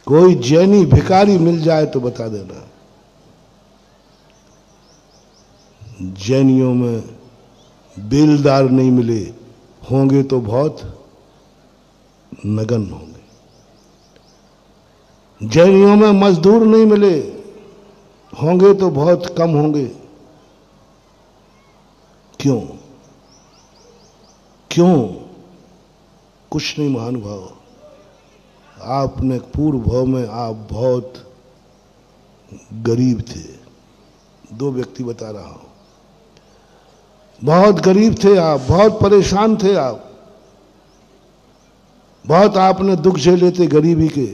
कोई जैनी भिखारी मिल जाए तो बता देना। जैनियों में बेलदार नहीं मिले होंगे तो बहुत नगन होंगे। जैनियों में मजदूर नहीं मिले होंगे तो बहुत कम होंगे। क्यों? क्यों? कुछ नहीं महानुभाव, आपने पूर्व भाव में आप बहुत गरीब थे। दो व्यक्ति बता रहा हूं, बहुत गरीब थे आप, बहुत परेशान थे आप, बहुत आपने दुख झेले थे गरीबी के।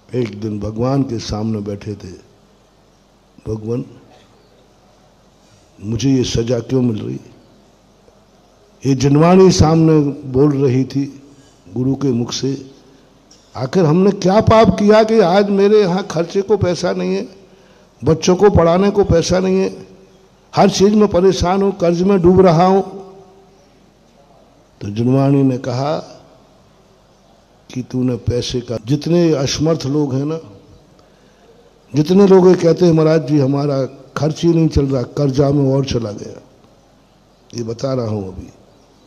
एक दिन भगवान के सामने बैठे थे, भगवान मुझे ये सजा क्यों मिल रही? ये जनवाणी सामने बोल रही थी गुरु के मुख से, आखिर हमने क्या पाप किया कि आज मेरे यहाँ खर्चे को पैसा नहीं है, बच्चों को पढ़ाने को पैसा नहीं है, हर चीज में परेशान हूं, कर्ज में डूब रहा हूं। तो जनवाणी ने कहा कि तूने पैसे का, जितने असमर्थ लोग हैं ना, जितने लोग ये कहते हैं महाराज जी हमारा खर्च ही नहीं चल रहा, कर्जा में और चला गया, ये बता रहा हूं अभी,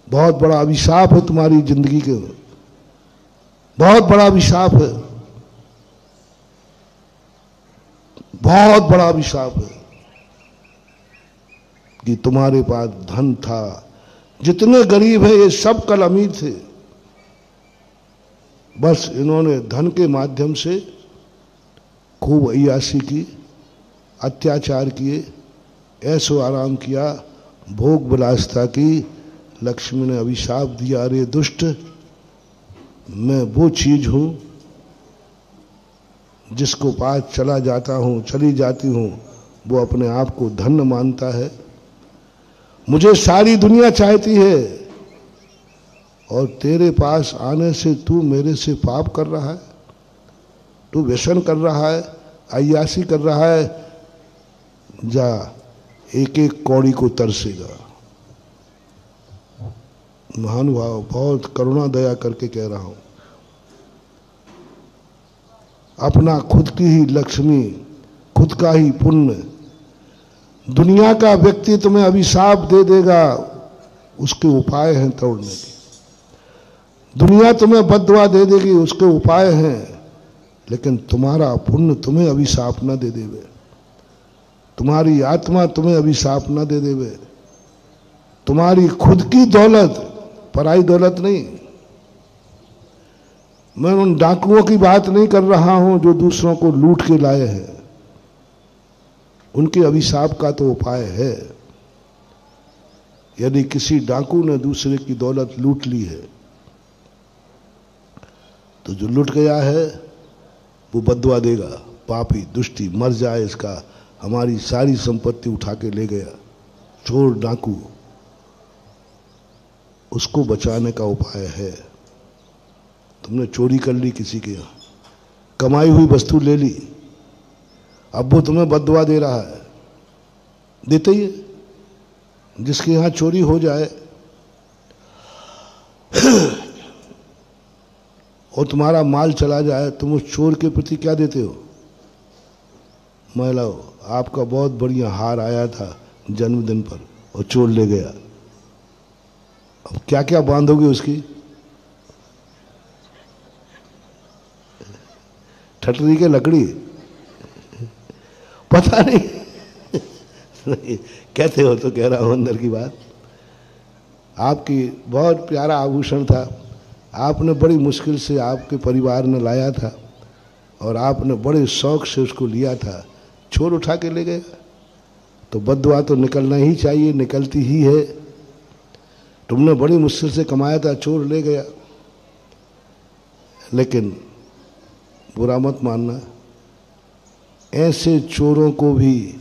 बहुत बड़ा अभिशाप है तुम्हारी जिंदगी के, बहुत बड़ा अभिशाप है, बहुत बड़ा अभिशाप है कि तुम्हारे पास धन था। जितने गरीब है ये सब कल अमीर थे, बस इन्होंने धन के माध्यम से खूब अय्याशी की, अत्याचार किए, ऐसो आराम किया, भोग विलासता की। लक्ष्मी ने अभिशाप दिया, अरे दुष्ट, मैं वो चीज हूं जिसको पास चला जाता हूं, चली जाती हूं, वो अपने आप को धन्य मानता है। मुझे सारी दुनिया चाहती है और तेरे पास आने से तू मेरे से पाप कर रहा है, तू व्यसन कर रहा है, अय्याशी कर रहा है, जा एक एक कौड़ी को तरसेगा। महानुभाव, बहुत करुणा दया करके कह रहा हूं, अपना खुद की ही लक्ष्मी, खुद का ही पुण्य दुनिया का व्यक्ति तुम्हें अभिशाप दे देगा, उसके उपाय हैं तोड़ने के। दुनिया तुम्हें बद्दुआ दे देगी, उसके उपाय हैं, लेकिन तुम्हारा पुण्य तुम्हें अभिशाप न दे देवे, तुम्हारी आत्मा तुम्हें अभिशाप न दे देवे, तुम्हारी खुद की दौलत, पराई दौलत नहीं। मैं उन डाकुओं की बात नहीं कर रहा हूं जो दूसरों को लूट के लाए हैं, उनके अभिशाप का तो उपाय है। यदि किसी डाकू ने दूसरे की दौलत लूट ली है तो जो लूट गया है वो बद्दुआ देगा, पापी दुष्टी मर जाए इसका, हमारी सारी संपत्ति उठा के ले गया चोर डाकू। उसको बचाने का उपाय है। तुमने चोरी कर ली किसी के यहां, कमाई हुई वस्तु ले ली, अब वो तुम्हें बद्दुआ दे रहा है, देते ही है। जिसके यहां चोरी हो जाए और तुम्हारा माल चला जाए, तुम उस चोर के प्रति क्या देते हो? महिलाओं, आपका बहुत बढ़िया हार आया था जन्मदिन पर और चोर ले गया, अब क्या क्या बांधोगे उसकी? ठटरी के लकड़ी, पता नहीं कहते हो तो कह रहा हूं अंदर की बात। आपकी बहुत प्यारा आभूषण था, आपने बड़ी मुश्किल से आपके परिवार ने लाया था और आपने बड़े शौक से उसको लिया था, चोर उठा के ले गया, तो बद्दुआ तो निकलना ही चाहिए, निकलती ही है। तुमने बड़ी मुश्किल से कमाया था, चोर ले गया। लेकिन बुरा मत मानना, ऐसे चोरों को भी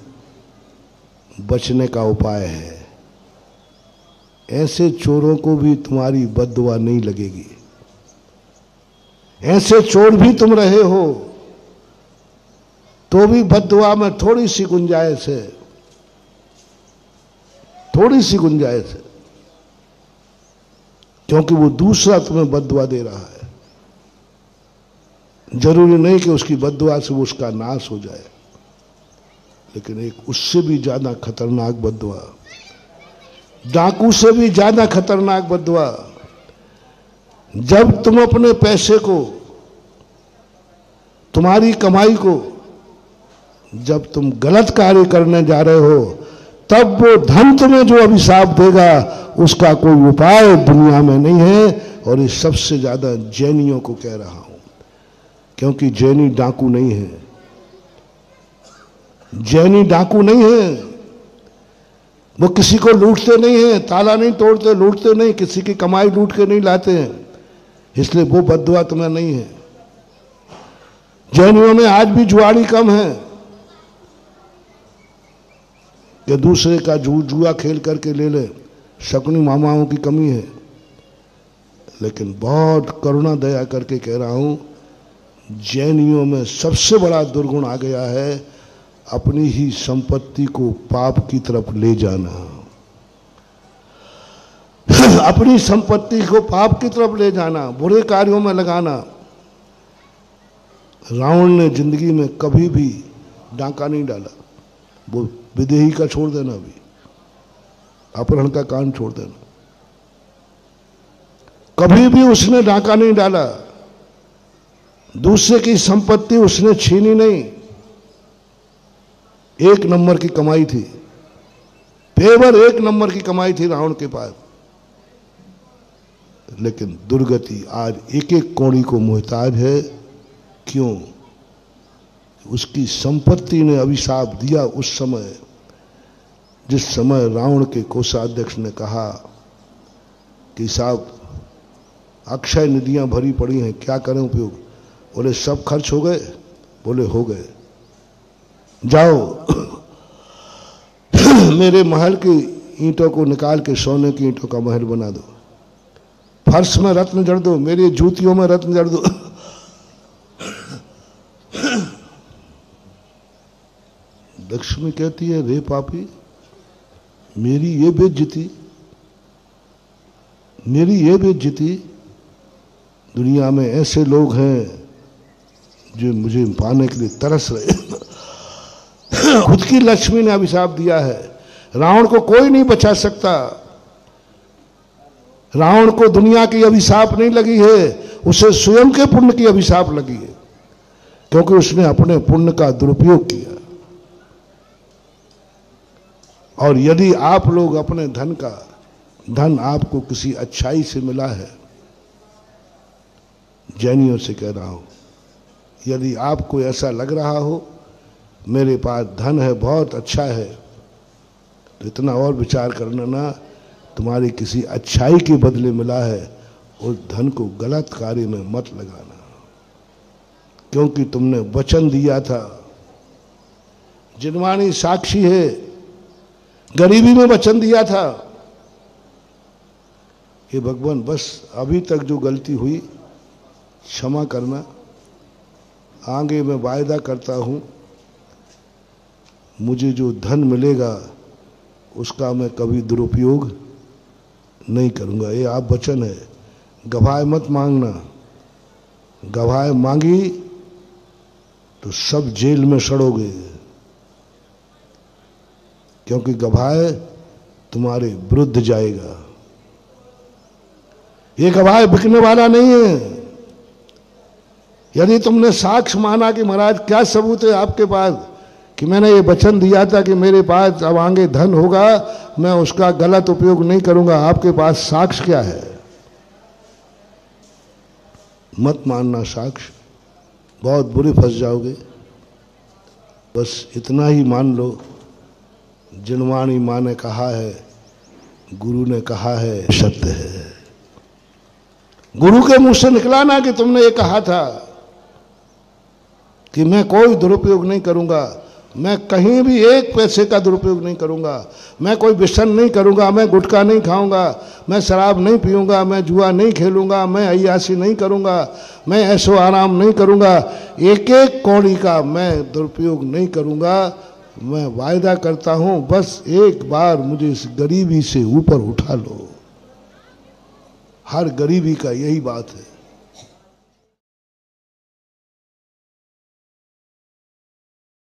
बचने का उपाय है। ऐसे चोरों को भी तुम्हारी बद्दुआ नहीं लगेगी। ऐसे चोर भी तुम रहे हो तो भी बद्दुआ में थोड़ी सी गुंजाइश है, थोड़ी सी गुंजाइश है, क्योंकि वो दूसरा तुम्हें बद्दुआ दे रहा है। जरूरी नहीं कि उसकी बद्दुआ से उसका नाश हो जाए, लेकिन एक उससे भी ज्यादा खतरनाक बद्दुआ, डाकू से भी ज्यादा खतरनाक बद्दुआ, जब तुम अपने पैसे को, तुम्हारी कमाई को जब तुम गलत कार्य करने जा रहे हो, तब वो धन तुम्हें जो अभिशाप देगा उसका कोई उपाय दुनिया में नहीं है। और ये सबसे ज्यादा जैनियों को कह रहा हूं, क्योंकि जैनी डाकू नहीं है, जैनी डाकू नहीं है, वो किसी को लूटते नहीं है, ताला नहीं तोड़ते, लूटते नहीं, किसी की कमाई लूट के नहीं लाते हैं, इसलिए वो बद्दुआ तुम्हें नहीं है। जैनियों में आज भी जुआड़ी कम है कि दूसरे का जुआ खेल करके ले ले, शकुनी मामाओं की कमी है, लेकिन बहुत करुणा दया करके कह रहा हूं, जैनियों में सबसे बड़ा दुर्गुण आ गया है, अपनी ही संपत्ति को पाप की तरफ ले जाना, अपनी संपत्ति को पाप की तरफ ले जाना, बुरे कार्यों में लगाना। रावण ने जिंदगी में कभी भी डांका नहीं डाला, वो विदेही का छोड़ देना, भी अपहरण का कांड छोड़ देना, कभी भी उसने डांका नहीं डाला, दूसरे की संपत्ति उसने छीनी नहीं। एक नंबर की कमाई थी, पेवर एक नंबर की कमाई थी रावण के पास, लेकिन दुर्गति आज एक एक कौड़ी को मोहताज है। क्यों? उसकी संपत्ति ने अभिशाप दिया उस समय, जिस समय रावण के कोषाध्यक्ष ने कहा कि साहब अक्षय निधियां भरी पड़ी हैं, क्या करें उपयोग? बोले सब खर्च हो गए? बोले हो गए, जाओ मेरे महल की ईंटों को निकाल के सोने की ईंटों का महल बना दो, फर्श में रत्न जड़ दो, मेरी जूतियों में रत्न जड़ दो। लक्ष्मी कहती है, रे पापी, मेरी ये बेइज्जती, मेरी ये बेइज्जती, दुनिया में ऐसे लोग हैं जो मुझे पाने के लिए तरस रहे। खुद की लक्ष्मी ने अभिशाप दिया है, रावण को कोई नहीं बचा सकता। रावण को दुनिया की अभिशाप नहीं लगी है, उसे स्वयं के पुण्य की अभिशाप लगी है, क्योंकि उसने अपने पुण्य का दुरुपयोग किया। और यदि आप लोग अपने धन आपको किसी अच्छाई से मिला है, जैनियों से कह रहा हूं, यदि आपको ऐसा लग रहा हो मेरे पास धन है, बहुत अच्छा है, तो इतना और विचार करना ना, तुम्हारी किसी अच्छाई के बदले मिला है, उस धन को गलत कार्य में मत लगाना, क्योंकि तुमने वचन दिया था। जिनवाणी साक्षी है, गरीबी में वचन दिया था। हे भगवान, बस अभी तक जो गलती हुई क्षमा करना, आगे मैं वायदा करता हूं मुझे जो धन मिलेगा उसका मैं कभी दुरुपयोग नहीं करूंगा। ये आप वचन है, गवाह मत मांगना, गवाह मांगी तो सब जेल में सड़ोगे, क्योंकि गवाह तुम्हारे विरुद्ध जाएगा। ये गवाह बिकने वाला नहीं है। यदि तुमने साक्ष्य माना कि महाराज क्या सबूत है आपके पास कि मैंने ये वचन दिया था कि मेरे पास अब आगे धन होगा, मैं उसका गलत उपयोग नहीं करूंगा, आपके पास साक्ष्य क्या है? मत मानना साक्ष्य, बहुत बुरे फंस जाओगे। बस इतना ही मान लो, जिनवाणी माँ ने कहा है, गुरु ने कहा है, सत्य है। गुरु के मुंह से निकला ना कि तुमने ये कहा था कि मैं कोई दुरुपयोग नहीं करूंगा, मैं कहीं भी एक पैसे का दुरुपयोग नहीं करूंगा, मैं कोई व्यसन नहीं करूंगा, मैं गुटखा नहीं खाऊंगा, मैं शराब नहीं पीऊंगा, मैं जुआ नहीं खेलूंगा, मैं अय्यासी नहीं करूंगा, मैं ऐशो आराम नहीं करूंगा, एक एक कौड़ी का मैं दुरुपयोग नहीं करूंगा। मैं वायदा करता हूं, बस एक बार मुझे इस गरीबी से ऊपर उठा लो। हर गरीबी का यही बात है।